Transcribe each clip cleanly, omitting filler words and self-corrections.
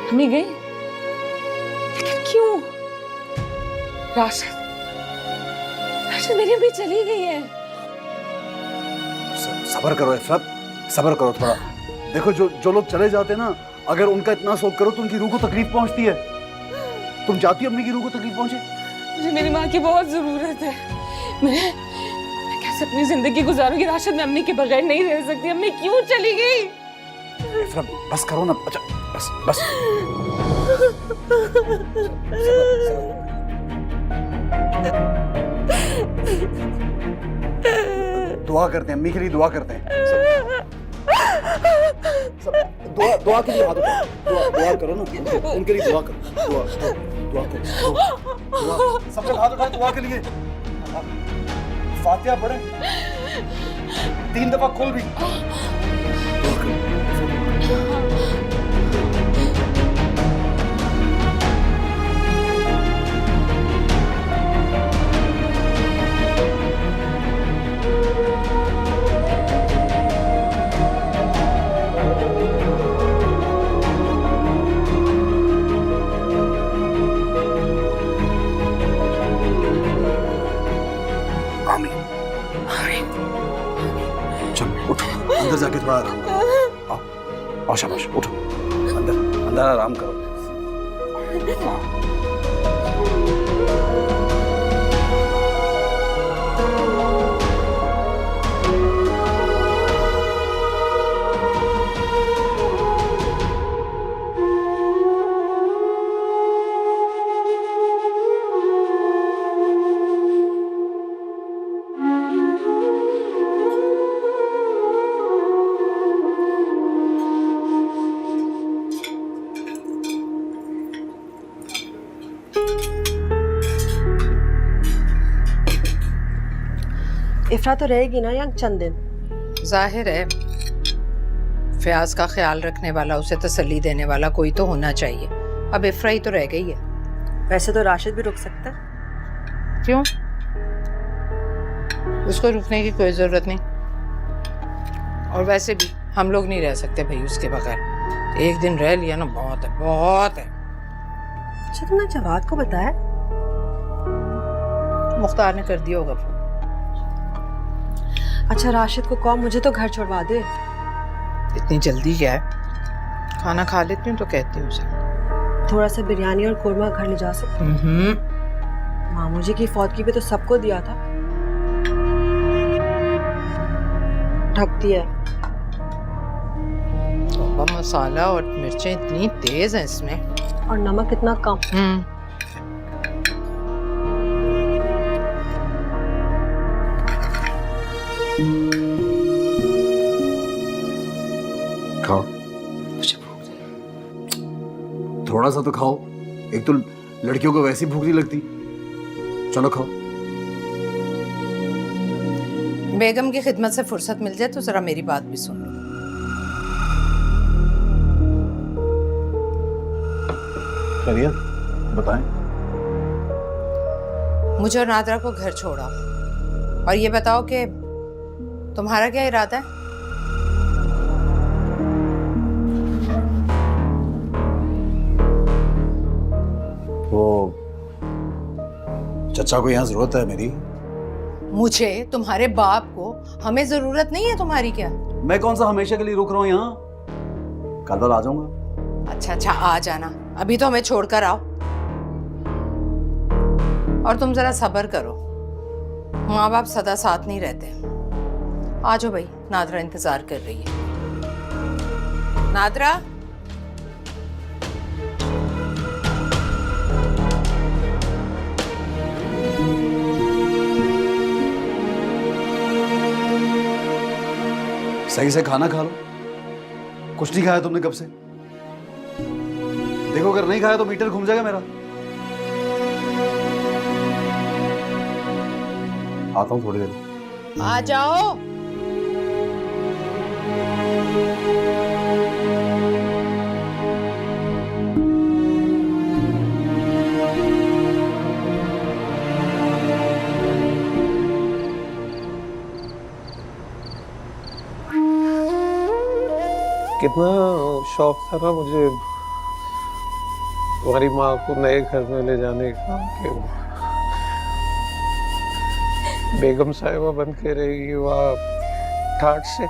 अम्मी गई, लेकिन क्यों? राशिद, राशिद मेरी अम्मी चली गई है। सब्र करो इफरात, सब्र करो थोड़ा। देखो जो लोग चले जाते हैं ना, अगर उनका इतना शौक करो तो उनकी रूह को तकलीफ पहुंचती है। तुम चाहती हो अपनी की रूह को तकलीफ पहुंचे? मुझे मेरी माँ की बहुत जरूरत है। मैं कैसे अपनी जिंदगी गुजारूंगी? राशिद, मैं अम्मी के बगैर नहीं रह सकती। अम्मी क्यों चली गई? इफरात बस करो ना। अच्छा बस बस। दुआ करते हैं, अम्मी के लिए दुआ करते हैं। सब दुआ के लिए हाथ उठाओ। दुआ करो ना, उनके लिए दुआ करो। दुआ करो। सब लोग हाथ उठाओ दुआ के लिए। फातिहा पढ़े 3 दफा कुल भी। दुआ करो। अंदर जाके थोड़ा आराम करो। आओ शाबाश, उठो। अंदर आराम करो। इफ्रा तो रहेगी ना यहाँ चंद दिन? जाहिर है फयाज का ख्याल रखने वाला, उसे तसल्ली देने वाला कोई तो होना चाहिए। अब इफ्रा ही तो रह गई है। वैसे तो राशिद भी रुक सकता है। क्यों? उसको रुकने की कोई जरूरत नहीं। और वैसे भी हम लोग नहीं रह सकते भाई उसके बगैर। एक दिन रह लिया ना, बहुत है, बहुत है। अच्छा, तुमने जवाद को बताया? मुख्तार ने कर दिया होगा। अच्छा राशिद को कहो मुझे तो घर छोड़वा दे। इतनी जल्दी क्या है? खाना खा लेती हूँ तो कहती हूँ उसे। थोड़ा सा बिरयानी और कोरमा घर ले जा सकते। मामू जी की फौतगी पे तो सबको दिया था। ढकती है। तो मसाला और मिर्चें इतनी तेज हैं इसमें, और नमक इतना कम। खाओ, थोड़ा सा तो खाओ। एक तो लड़कियों को वैसी भूख नहीं लगती। चलो खाओ। बेगम की खिदमत से फुर्सत मिल जाए तो जरा मेरी बात भी सुन लो। खैरियत बताएं। मुझे और नादरा को घर छोड़ा, और ये बताओ कि तुम्हारा क्या इरादा है? वो चचा को यहाँ जरूरत है मेरी। मुझे, तुम्हारे बाप को, हमें जरूरत नहीं है तुम्हारी क्या? मैं कौन सा हमेशा के लिए रुक रहा हूँ यहाँ? कल आ जाऊंगा। अच्छा आ जाना, अभी तो हमें छोड़कर आओ। और तुम जरा सब्र करो, माँ बाप सदा साथ नहीं रहते। आ जाओ भाई, नादरा इंतजार कर रही है। नादरा, सही से खाना खा लो। कुछ नहीं खाया तुमने कब से? देखो अगर नहीं खाया तो मीटर घूम जाएगा मेरा। आता हूँ थोड़ी देर। आ जाओ। कितना शौक था ना मुझे तुम्हारी माँ को नए घर में ले जाने का कि बेगम साहिबा बन के रहेगी वहाँ ठाट से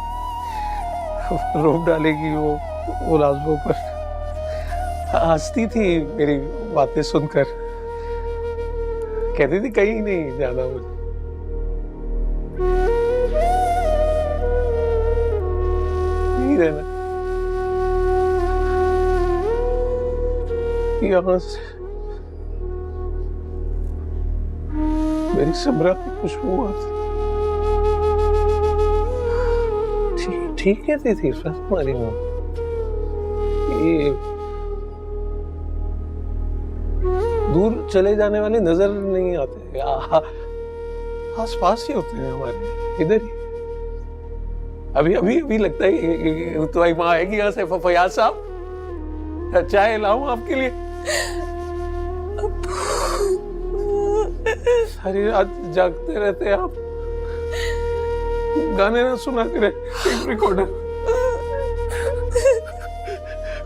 रोक डालेगी वो लाजमों पर। हंसती थी मेरी बातें सुनकर, कहती थी कहीं नहीं जाना मुझे। नहीं रहना यहाँ से। मेरी समरा की खुशबू आती, ठीक कहती थी तुम्हारी माँ। ये दूर चले जाने वाले नजर नहीं आते, आस पास ही होते हैं हमारे, इधर ही। अभी लगता है तुम्हारी माँ आएगी यहाँ से। फयाज साहब, चाय लाऊं आपके लिए? सारी रात जागते रहते हैं आप, गाने ना सुना करे टेप रिकॉर्डर।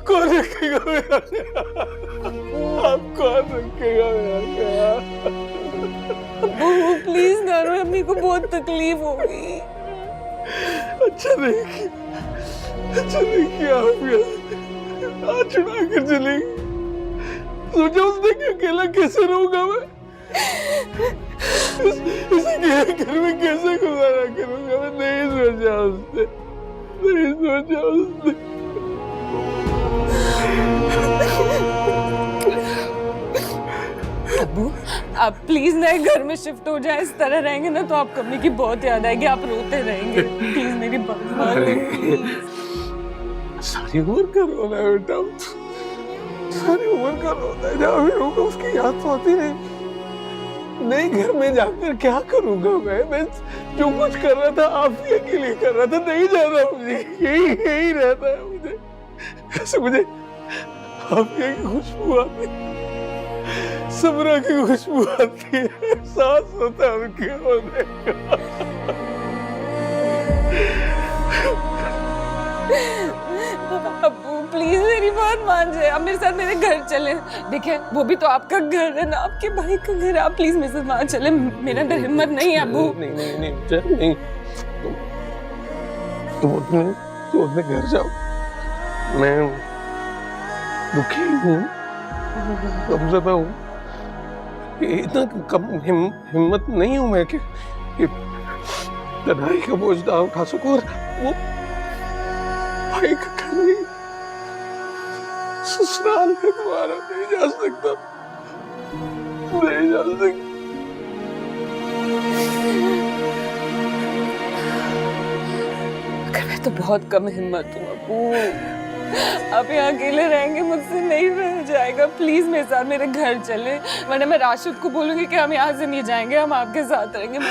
कौन रखेगा मेरा? आप कौन रखेगा मेरा? प्लीज ना रो, अम्मी को बहुत तकलीफ होगी। अच्छा नहीं किया आप चुना कर चलेगी। सोचा उसने कि अकेला कैसे रहूंगा मैं, इसे घर में कैसे गुजारा करूंगा मैं। नहीं सोचा उसने। अब्बू, आप प्लीज नए घर में शिफ्ट हो जाए। इस तरह रहेंगे ना तो आपको अम्मी की बहुत याद आएगी, आप रोते रहेंगे। प्लीज मेरी बात मानो। सारी उम्र का रोना है बेटा, सारी उम्र का रोना है। जब अभी रोगा उसकी याद तो आती नहीं। नए घर में जाकर क्या करूंगा मैं जो कुछ कर रहा था आफिया के लिए कर रहा था। नहीं जाना मुझे, यही रहता है मुझे। ऐसे मुझे आफिया की खुशबू आती, समरा की खुशबू आती है, एहसास होता है उनके होने का। अब्बू प्लीज मेरी बात मान जाए, आप मेरे साथ मेरे घर चले। देखिए वो भी तो आपका घर है ना, आपके भाई का घर है। आप प्लीज मेरे साथ वहां चले, मेरे अंदर हिम्मत नहीं है अब्बू। नहीं, तुम अपने घर जाओ। मैं दुखी हूँ, कमज़ोर हूँ, इतना कम हिम्मत नहीं हूँ मैं कि तन्हाई का बोझ ना उठा सकूं। और वो भाई का घर नहीं, ससुराल है तुम्हारा, नहीं जा सकता। अगर मैं तो बहुत कम हिम्मत हूँ अब्बू, आप यहाँ अकेले रहेंगे, मुझसे नहीं रह जाएगा। प्लीज मेरे साथ मेरे घर चले, वरना मैं राशिद को बोलूंगी कि हम यहाँ से नहीं जाएंगे, हम आपके साथ रहेंगे। मैं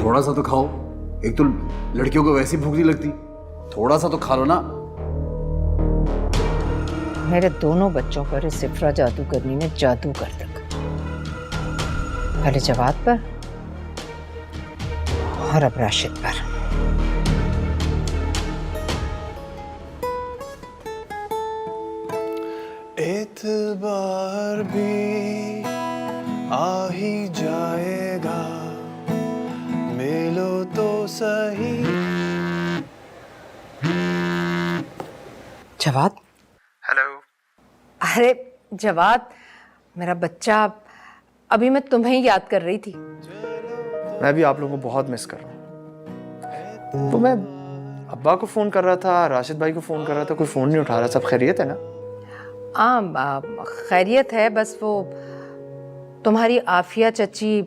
थोड़ा सा तो खाओ, एक तो लड़कियों को वैसे भूख नहीं लगती, थोड़ा सा तो खा लो ना। मेरे दोनों बच्चों पर इस सिफरा जादूगरनी ने जादू कर रखा, पहले जवाद पर और अब राशिद पर। एतबार भी आ ही जाएगा, मिलो तो सही। जवाद, हेलो। अरे जवाद, मेरा बच्चा, अभी मैं तुम्हें ही याद कर रही थी। मैं भी आप लोगों को बहुत मिस कर रहा हूँ। तो मैं अब्बा को फोन कर रहा था, राशिद भाई को फोन कर रहा था, कोई फोन नहीं उठा रहा। सब खैरियत है ना? खैरियत है, बस वो तुम्हारी आफिया चची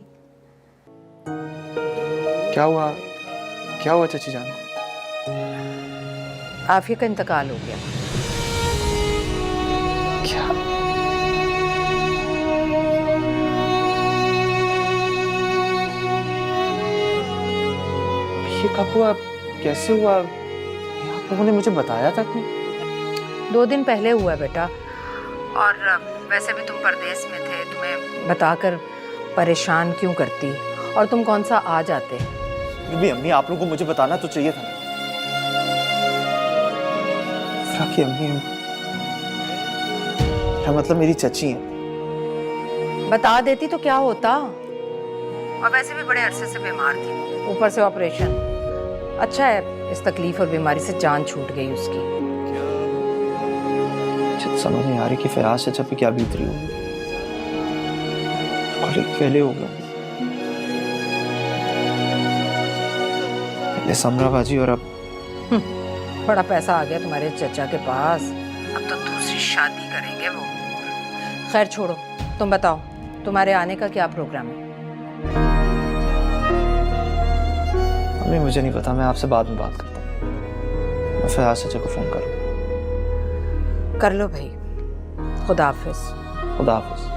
क्या हुआ चाची जान? आफिया का इंतकाल हो गया। क्या? ये कब हुआ, कैसे हुआ? आप लोगों ने मुझे बताया तक नहीं। 2 दिन पहले हुआ है बेटा। और वैसे भी तुम परदेश में थे, तुम्हें बताकर परेशान क्यों करती, और तुम कौन सा आ जाते। फिर भी अम्मी, आप लोगों को मुझे बताना तो चाहिए था ना। की अम्मी, मेरा मतलब मेरी चची है। बता देती तो क्या होता। और वैसे भी बड़े अरसे से बीमार थी, ऊपर से ऑपरेशन। अच्छा है इस तकलीफ और बीमारी से जान छूट गई उसकी। मुझे समझ नहीं आ रही कि फयाज से पे क्या बीत रही होगी। पहले होगा, पहले समरा बाजी और अब बड़ा पैसा आ गया तुम्हारे चचा के पास, अब तो दूसरी शादी करेंगे वो। खैर छोड़ो, तुम बताओ तुम्हारे आने का क्या प्रोग्राम है? अम्मी मुझे नहीं पता, मैं आपसे बाद में बात करता हूँ। मैं फयाज चाचा को फोन करूँ। कर लो भाई। खुदा हाफिज। खुदा हाफिज।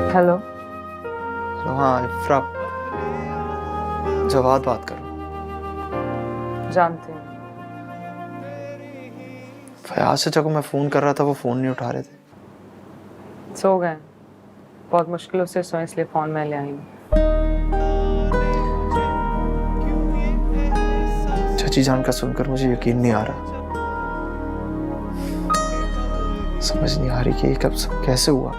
हेलो। हाँ इफ्रा, जवाब बात करो। जानती हूँ। फयाज चाचा को मैं फोन कर रहा था, वो फोन नहीं उठा रहे थे। सो गए, बहुत मुश्किलों से सोए, इसलिए फोन में ले आई हूँ। चाची जान का सुनकर मुझे यकीन नहीं आ रहा। समझ नहीं आ रही कि ये कब सब कैसे हुआ।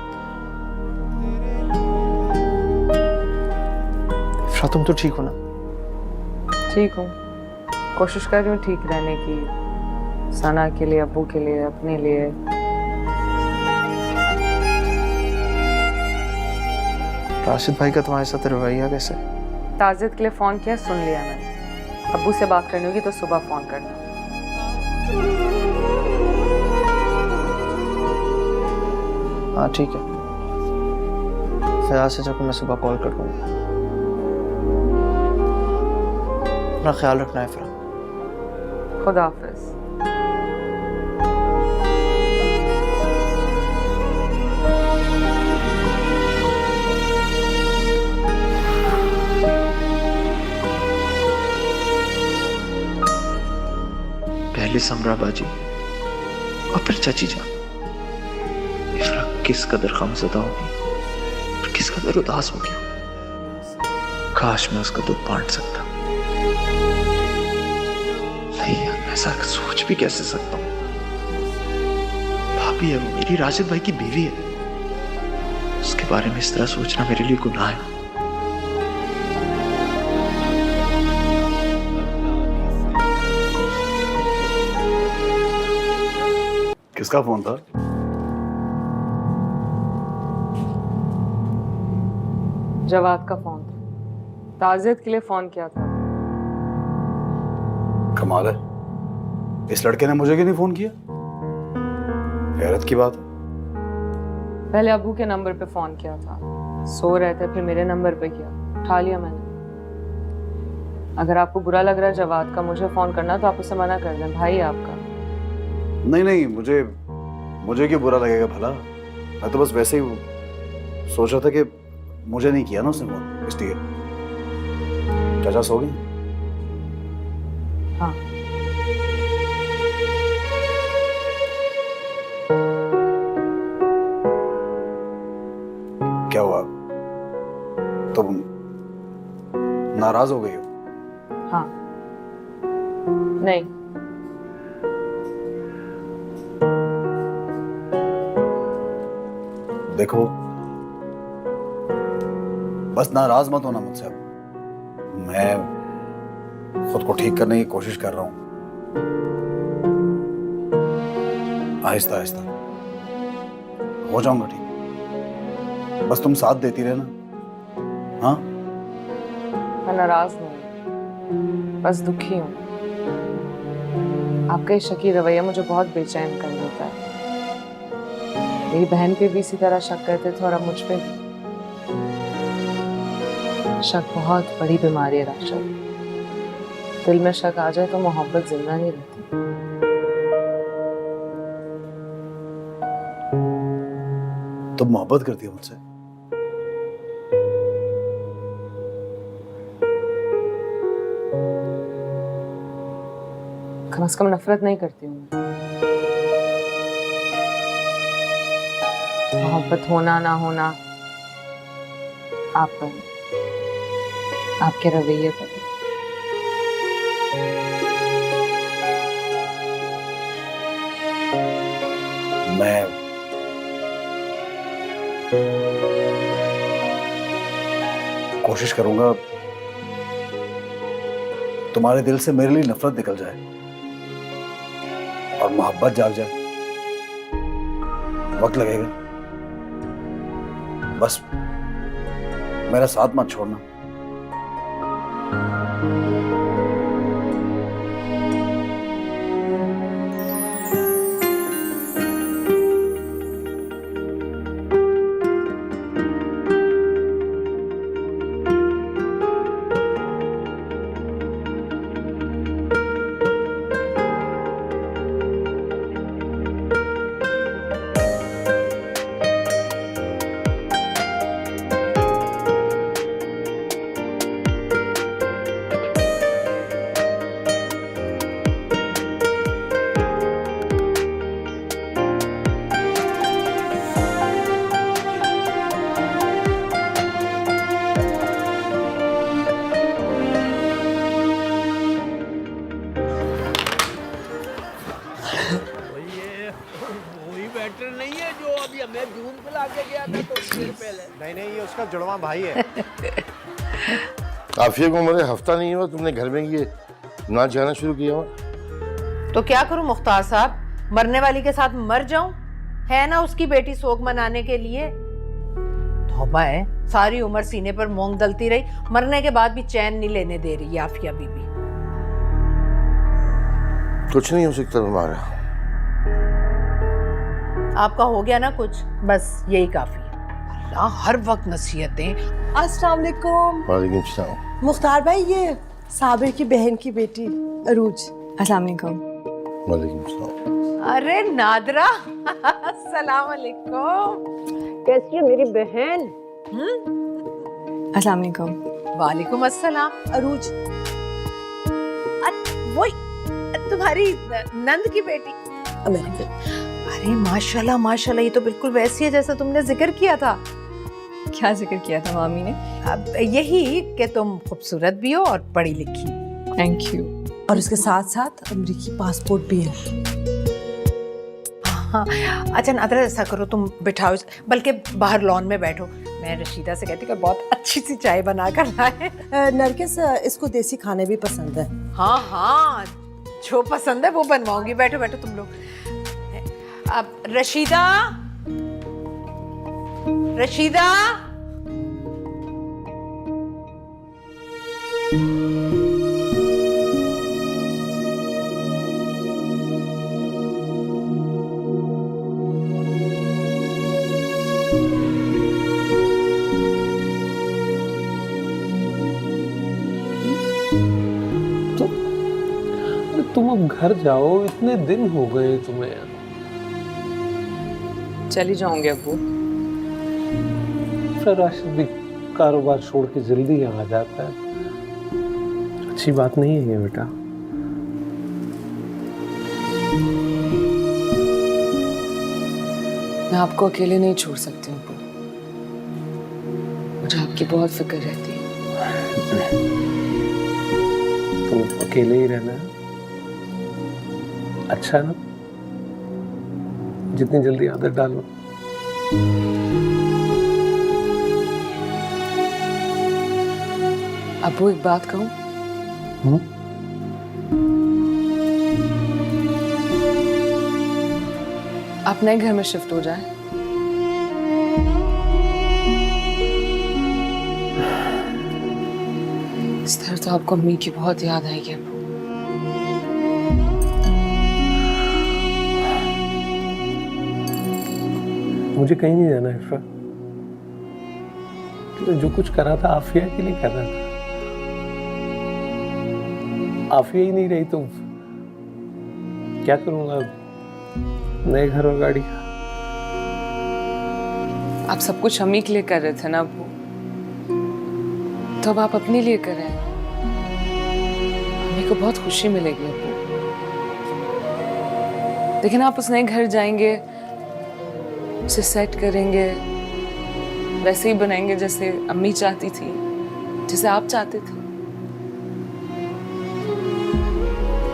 इफ्रा तुम तो ठीक हो ना? ठीक हूँ, कोशिश कर रही हूँ ठीक रहने की, सना के लिए, अब्बू के लिए, अपने लिए। राशिद भाई का तुम्हारे साथ रवैया कैसे? ताजिद के लिए फोन किया, सुन लिया मैंने। अब्बू से बात करनी होगी तो सुबह फोन करना। हाँ ठीक है, फयाज चाचा को मैं सुबह कॉल कर दूंगा। अपना ख्याल रखना है फिर। खुदा हाफिज। पहले समरा बाजी और फिर चाची जान। इफ्रा किस कदर गमज़दा होगी और किस कदर उदास होगी। काश मैं उसका दुख बांट सकता। नहीं यार, मैं ऐसा सोच भी कैसे सकता हूँ। भाभी है वो, मेरी राशिद भाई की बीवी है। उसके बारे में इस तरह सोचना मेरे लिए गुनाह है। किसका फोन था? जवाद का फोन था। ताज़ियत के लिए फोन किया था। कमाल है, इस लड़के ने मुझे क्यों नहीं फोन किया? हैरत की बात है। पहले अबू के नंबर पे फोन किया था, सो रहे थे, फिर मेरे नंबर पे किया, उठा लिया मैंने। अगर आपको बुरा लग रहा है जवाद का मुझे फोन करना तो आप उसे मना कर दें, भाई है आपका। नहीं नहीं, मुझे क्यों बुरा लगेगा भला? मैं तो बस वैसे ही सोच रहा था कि मुझे नहीं किया ना उसने फोन, इसलिए। चाचा सो गए? हाँ। क्या हुआ, तुम नाराज हो गई हो? हाँ। नहीं। देखो, बस नाराज मत होना मुझसे। मैं खुद को ठीक करने की कोशिश कर रहा हूं, आहिस्ता आहिस्ता हो जाऊंगा ठीक। बस तुम साथ देती रहना। हाँ, मैं नाराज नहीं, बस दुखी हूँ। आपका ये शकी रवैया मुझे बहुत बेचैन कर देता है। मेरी बहन पे भी इसी तरह शक करते थे और अब मुझ पे भी। शक बहुत बड़ी बीमारी है राशिद। दिल में शक आ जाए तो मोहब्बत जिंदा नहीं रहती। तुम मोहब्बत करती हो मुझसे? कम से कम नफरत नहीं करती हूँ। मोहब्बत होना ना होना आप पर, आपके रवैये पर। मैं कोशिश करूंगा तुम्हारे दिल से मेरे लिए नफरत निकल जाए और मोहब्बत जाग जाए। वक्त लगेगा, बस मेरा साथ मत छोड़ना। नहीं, ये उसका जुड़वा भाई है। आफिया को मेरे हफ्ता नहीं हुआ तुमने घर में ये नाच गाना शुरू किया हुआ। तो क्या करूं मुख्तार साहब, मरने वाली के साथ मर जाऊं? है ना उसकी बेटी सोग मनाने के लिए। तौबा है, सारी उम्र सीने पर मूंग दलती रही, मरने के बाद भी चैन नहीं लेने दे रही आफिया बीबी। कुछ नहीं हो सकता तुम्हारा। आपका हो गया ना कुछ, बस यही काफी है। अल्लाह, हर वक्त नसीहतें। अस्सलाम वालेकुम। वालेकुम सलाम। मुख्तार भाई, ये साबिर की बहन की बेटी अरूज। अस्सलाम वालेकुम। वालेकुम सलाम। अरे नादरा, अस्सलाम वालेकुम। कैसी है मेरी बहन? अस्सलाम वालेकुम। वालेकुम अस्सलाम। अरूज वही तुम्हारी नंद की बेटी। अरे माशाल्लाह माशाल्लाह, ये तो बिल्कुल वैसी है जैसा तुमने जिक्र किया था। क्या जिक्र किया था मामी ने? अब यही कि तुम खूबसूरत भी हो और पढ़ी लिखी। Thank you. और उसके साथ साथ अमेरिकी पासपोर्ट भी है। हाँ, अच्छा नादरा, ऐसा करो तुम बिठाओ, बल्कि बाहर लॉन में बैठो। मैं रशीदा से कहती हूँ बहुत अच्छी सी चाय बना कर लाए। नरगिस, इसको देसी खाने भी पसंद है। हाँ हाँ, जो पसंद है वो बनवाऊंगी। बैठो बैठो तुम लोग। अब रशीदा, रशीदा, तुम अब घर जाओ, इतने दिन हो गए तुम्हें। चली जाऊंगी अब्बू। फिर राशिद भी कारोबार छोड़ के जल्दी यहाँ आ जाता है, अच्छी बात नहीं है ये बेटा। मैं आपको अकेले नहीं छोड़ सकती हूँ अब्बू, मुझे आपकी बहुत फिक्र रहती है। तुम अकेले ही रहना है, अच्छा ना, जितनी जल्दी आदत डालो। अब्बू एक बात कहूँ? आप नए घर में शिफ्ट हो जाए। इस तरह तो आपको अम्मी की बहुत याद आएगी अब्बू। मुझे कहीं नहीं जाना है इफ़रा, जो कुछ करा था आफिया के लिए कर रहा था। आफिया ही नहीं रही तो क्या करूंगा नए घर और गाड़ी का। आप सब कुछ अम्मी के लिए कर रहे थे ना अब्बू, तो अब आप अपने लिए कर रहे हैं। अम्मी को बहुत खुशी मिलेगी अब्बू। लेकिन आप उस नए घर जाएंगे, उसे सेट करेंगे, वैसे ही बनाएंगे जैसे अम्मी चाहती थी, जैसे आप चाहते थे।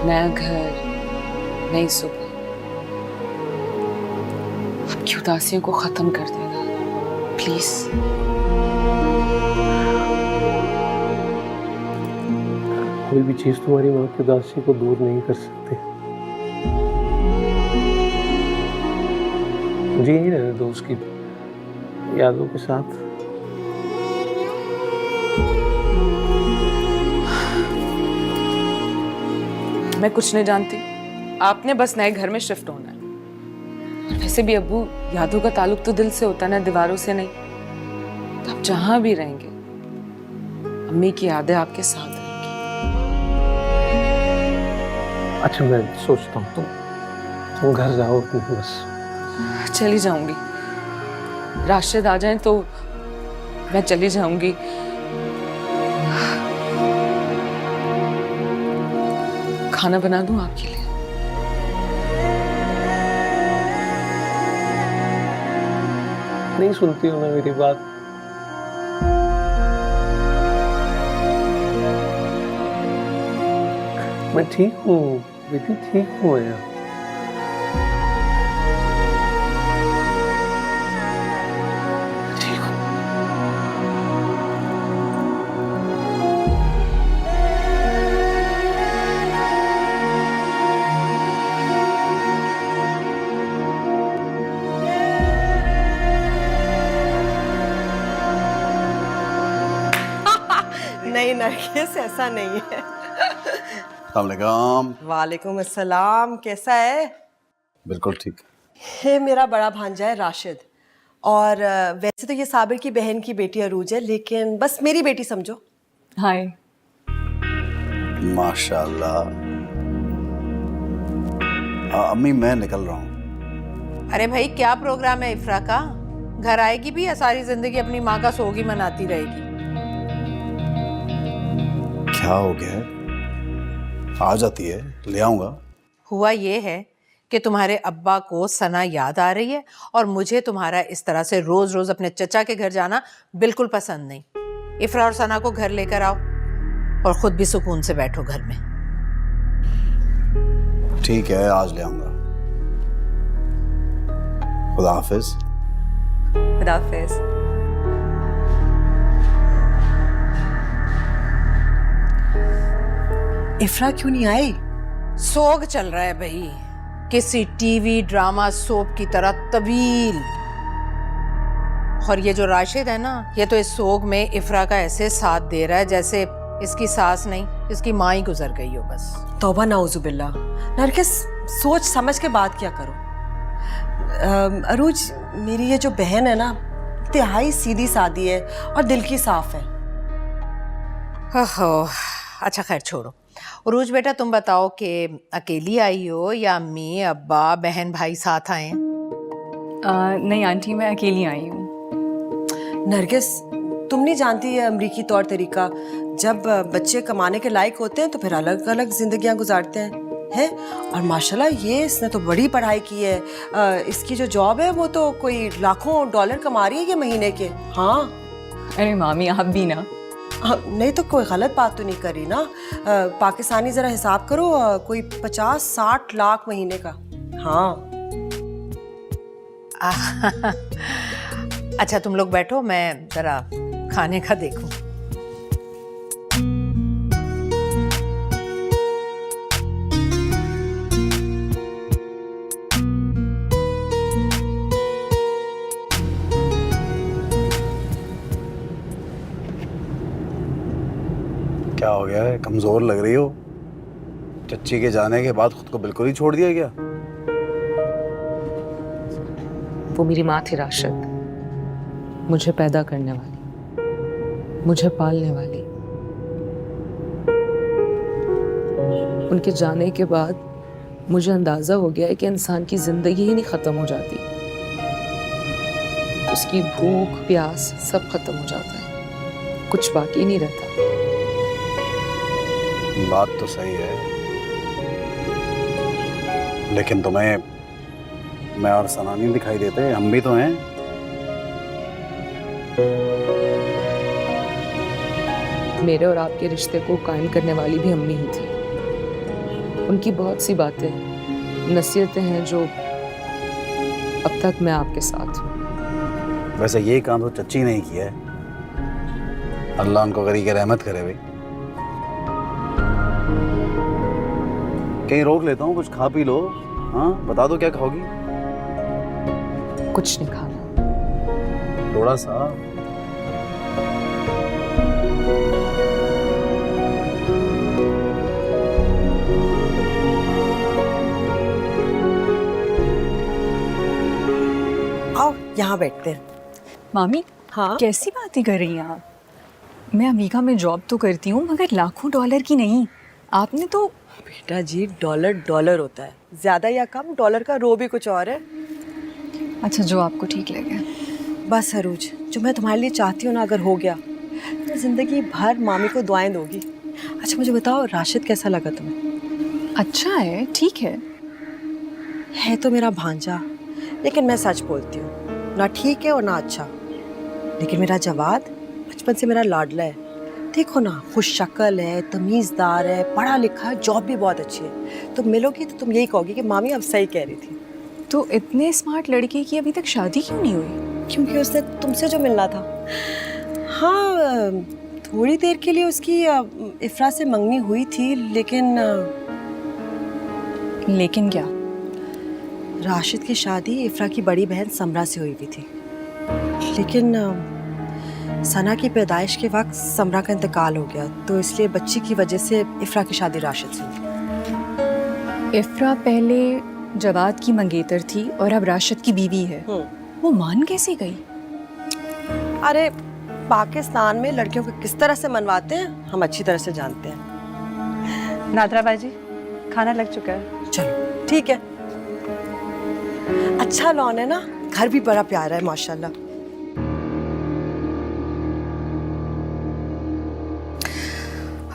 नया घर, नई सुबह, आपकी उदासियों को खत्म कर देगा प्लीज। कोई भी चीज तुम्हारी माँ की उदासी को दूर नहीं कर सकती। मुझे यही रहने दो उसकी यादों के साथ। मैं कुछ नहीं जानती, आपने बस नए घर में शिफ्ट होना है। और वैसे भी अब्बू, यादों का ताल्लुक तो दिल से होता है ना, दीवारों से नहीं। तो आप जहां भी रहेंगे, अम्मी की यादें आपके साथ रहेंगी। अच्छा मैं सोचता हूँ तुम घर जाओ बस। चली जाऊंगी, राशिद आ जाए तो मैं चली जाऊंगी। खाना बना दूं आपके लिए? नहीं सुनती हो ना मेरी बात। मैं ठीक हूँ बेटी, ठीक हूँ मैं। नहीं नरगिस, ऐसा नहीं है। अस्सलाम। वालेकुम अस्सलाम, कैसा है? बिल्कुल ठीक। ये मेरा बड़ा भांजा है राशिद, और वैसे तो ये साबिर की बहन की बेटी अरूज है, लेकिन बस मेरी बेटी समझो। हाय। माशाल्लाह। अम्मी मैं निकल रहा हूँ। अरे भाई क्या प्रोग्राम है इफ्रा का? घर आएगी भी या सारी जिंदगी अपनी माँ का सोग ही मनाती रहेगी? क्या हो गया है? आ जाती है, ले आऊंगा। हुआ ये है कि तुम्हारे अब्बा को सना याद आ रही है, और मुझे तुम्हारा इस तरह से रोज रोज अपने चचा के घर जाना बिल्कुल पसंद नहीं। इफ्रा और सना को घर लेकर आओ और खुद भी सुकून से बैठो घर में। ठीक है, आज ले आऊंगा। खुदा हाफिज। खुदा हाफिज। इफ्रा क्यों नहीं आई? सोग चल रहा है भाई, किसी टीवी ड्रामा सोप की तरह तवील। और ये जो राशिद है ना, ये तो इस सोग में इफ्रा का ऐसे साथ दे रहा है जैसे इसकी सास नहीं, इसकी माँ ही गुजर गई हो बस। तौबा नाउजुबिल्ला। नरगिस, सोच समझ के बात क्या करो। अरूज, मेरी ये जो बहन है ना, इंतहाई सीधी सादी है और दिल की साफ है। ओहो, अच्छा खैर छोड़ो। उरूज बेटा, तुम बताओ कि अकेली आई हो या अम्मी अब्बा बहन भाई साथ आए हैं? नहीं आंटी, मैं अकेली आई हूँ। नरगिस, तुम नहीं जानती है अमरीकी तौर तरीका, जब बच्चे कमाने के लायक होते हैं तो फिर अलग अलग जिंदगियां गुजारते हैं। और माशाल्लाह ये इसने तो बड़ी पढ़ाई की है। इसकी जो जॉब है वो तो कोई लाखों डॉलर कमा रही है ये महीने के। हाँ। अरे मामी, आप भी ना। नहीं तो कोई गलत बात तो नहीं करी ना। पाकिस्तानी जरा हिसाब करो, कोई 50-60 लाख महीने का। हाँ। अच्छा तुम लोग बैठो, मैं जरा खाने का देखूं। क्या हो गया है? कमजोर लग रही हो। चच्ची के जाने के बाद खुद को बिल्कुल ही छोड़ दिया क्या? वो मेरी माँ थी राशिद, मुझे पैदा करने वाली, मुझे पालने वाली। उनके जाने के बाद मुझे अंदाजा हो गया है कि इंसान की जिंदगी ही नहीं खत्म हो जाती, उसकी भूख प्यास सब खत्म हो जाता है, कुछ बाकी नहीं रहता। बात तो सही है, लेकिन तुम्हें मैं और सना नहीं दिखाई देते? हम भी तो हैं। मेरे और आपके रिश्ते को कायम करने वाली भी अम्मी ही थी। उनकी बहुत सी बातें, नसीहतें हैं जो अब तक मैं आपके साथ हूँ। वैसे ये काम तो चच्ची नहीं किया है, अल्लाह उनको करी के रहमत करे भाई। कहीं रोक लेता हूँ, कुछ खा पी लो। हाँ बता दो क्या खाओगी? कुछ नहीं खाना। थोड़ा सा। आओ यहाँ बैठते हैं। मामी, हाँ? कैसी बातें कर रही हैं आप? मैं अमेरिका में जॉब तो करती हूँ मगर लाखों डॉलर की नहीं। आपने तो। बेटा जी, डॉलर डॉलर होता है, ज्यादा या कम डॉलर का रो भी कुछ और है। अच्छा, जो आपको ठीक लगे। बस अरूज, जो मैं तुम्हारे लिए चाहती हूँ ना अगर हो गया तो जिंदगी भर मामी को दुआएं दोगी। अच्छा मुझे बताओ, राशिद कैसा लगा तुम्हें? अच्छा है, ठीक है तो मेरा भांजा, लेकिन मैं सच बोलती हूँ, ना ठीक है और ना अच्छा। लेकिन मेरा जवाद बचपन से मेरा लाडला है। देखो ना, खुश शक्ल है, तमीज़दार है, पढ़ा लिखा है, जॉब भी बहुत अच्छी है। तुम मिलोगी तो तुम यही कहोगी कि मामी अब सही कह रही थी। तो इतने स्मार्ट लड़के की अभी तक शादी क्यों नहीं हुई? क्योंकि उसने तुमसे जो मिलना था। हाँ, थोड़ी देर के लिए उसकी इफ्रा से मंगनी हुई थी, लेकिन लेकिन क्या? राशिद की शादी इफ्रा की बड़ी बहन समरा से हुई थी, लेकिन सना की पैदाइश के वक्त समरा का इंतकाल हो गया, तो इसलिए बच्ची की वजह से इफ्रा की शादी राशिद से हुई। इफ्रा पहले जवाद की मंगेतर थी और अब राशिद की बीवी है। वो मान कैसे गई? अरे पाकिस्तान में लड़कियों को किस तरह से मनवाते हैं हम अच्छी तरह से जानते हैं। नादरा बाजी, खाना लग चुका है। चलो ठीक है। अच्छा लॉन है ना, घर भी बड़ा प्यारा है माशाल्लाह।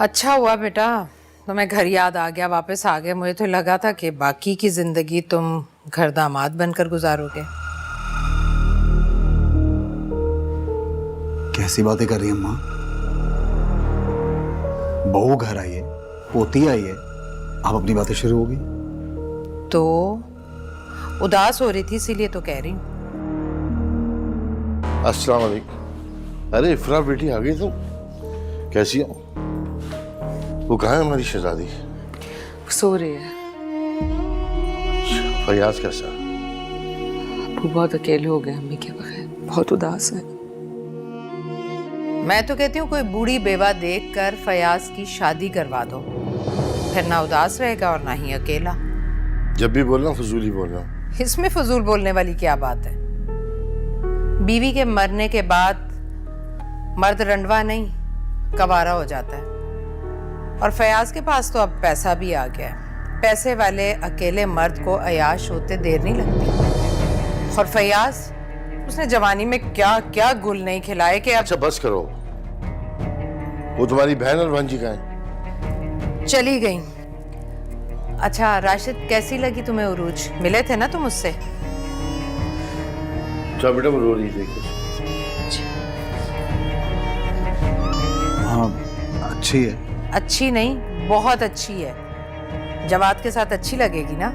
अच्छा हुआ बेटा तुम्हें घर याद आ गया, वापस आ गए। मुझे तो लगा था कि बाकी की जिंदगी तुम घर दामाद बनकर गुजारोगे। कैसी बातें कर रही है अम्मा? बहू घर आई है, पोती आई है, आप अपनी बातें शुरू हो गई। तो उदास हो रही थी इसीलिए तो कह रही हूँ। अस्सलाम वालेकुम। अरे इफ्रा बेटी आ गई तुम, कैसी हो? वो कहाँ है हमारी शहजादी? सो रही है। फयाज कैसा? अबू बहुत अकेले हो गए अम्मी के बगैर, बहुत उदास है। मैं तो कहती हूँ कोई बूढ़ी बेवा देखकर फयाज की शादी करवा दो, फिर ना उदास रहेगा और ना ही अकेला। जब भी बोलना फजूल ही बोलना। इसमें फजूल बोलने वाली क्या बात है? बीवी के मरने के बाद मर्द रंडवा नहीं कवारा हो जाता है, और फयाज के पास तो अब पैसा भी आ गया है। पैसे वाले अकेले मर्द को अयाश होते देर नहीं लगती। और फयाज, उसने जवानी में क्या क्या गुल नहीं खिलाए कि अब। अच्छा बस करो, वो तुम्हारी बहन और भांजी कहाँ है? चली गई। अच्छा राशिद, कैसी लगी तुम्हें उरूज? मिले थे ना तुम उससे? अच्छा बेटा, वो रो रही थी कुछ। हाँ अच्छी है। अच्छी नहीं, बहुत अच्छी है। जवाद के साथ अच्छी लगेगी ना?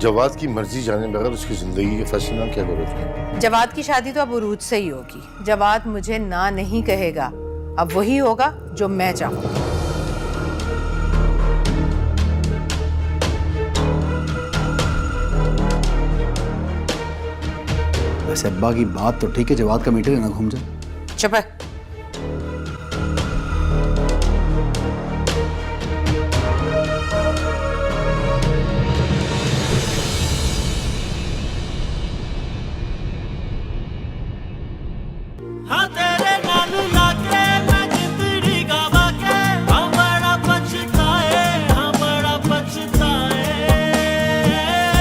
जवाद की मर्जी जाने बगैर उसकी जिंदगी के फैसले ना क्या करोगे? जवाद की शादी तो अब उरूज से ही होगी। जवाद मुझे ना नहीं कहेगा, अब वही होगा जो मैं चाहूंगी। वैसे अब्बा की बात तो ठीक है, जवाद का मीटर है ना घूम जाए। चुप है।